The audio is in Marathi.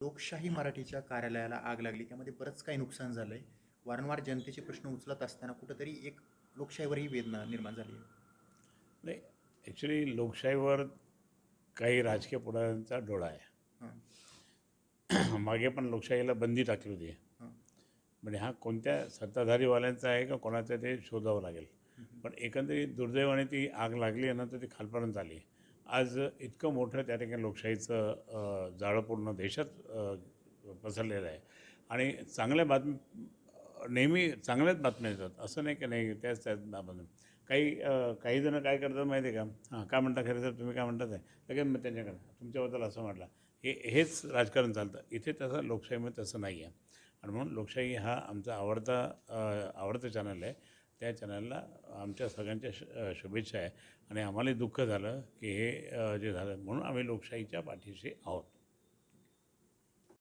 लोकशाही मराठीच्या कार्यालयाला आग लागली. त्यामध्ये बरंच काही नुकसान झालंय. वारंवार जनतेचे प्रश्न उचलत असताना कुठेतरी एक लोकशाहीवरही वेदना निर्माण झाली आहे. नाही, ॲक्च्युली लोकशाहीवर काही राजकीय पुढाऱ्यांचा डोळा आहे. हां, मागे पण लोकशाहीला बंदी टाकली होती. हां, म्हणजे हा कोणत्या सत्ताधारीवाल्यांचा आहे का कोणाचं ते शोधावं लागेल. हं, हं. पण एकंदरीत दुर्दैवाने ती आग लागली आहे ना, तर ती खालपर्यंत आली. आज इतकं मोठं त्या ठिकाणी लोकशाहीचं जाळं पूर्ण देशात पसरलेलं आहे. आणि चांगल्या नेहमी चांगल्याच बातम्या येतात, असं नाही की नाही त्याच बातम्या. काही जण काय करतात माहिती आहे का, हां काय म्हणता खरं तर तुम्ही काय म्हणतात आहे लगेच मग त्यांच्याकडे तुमच्याबद्दल असं म्हटलं. हेच राजकारण चालतं इथे. तसं लोकशाहीमध्ये तसं नाही आहे. आणि म्हणून लोकशाही हा आमचा आवडतं चॅनल आहे. त्या चॅनलला आमच्या सगळ्यांच्या शुभेच्छा आहे. आणि आम्हालाही दुःख झालं की हे जे झालं, म्हणून आम्ही लोकशाहीच्या पाठीशी आहोत.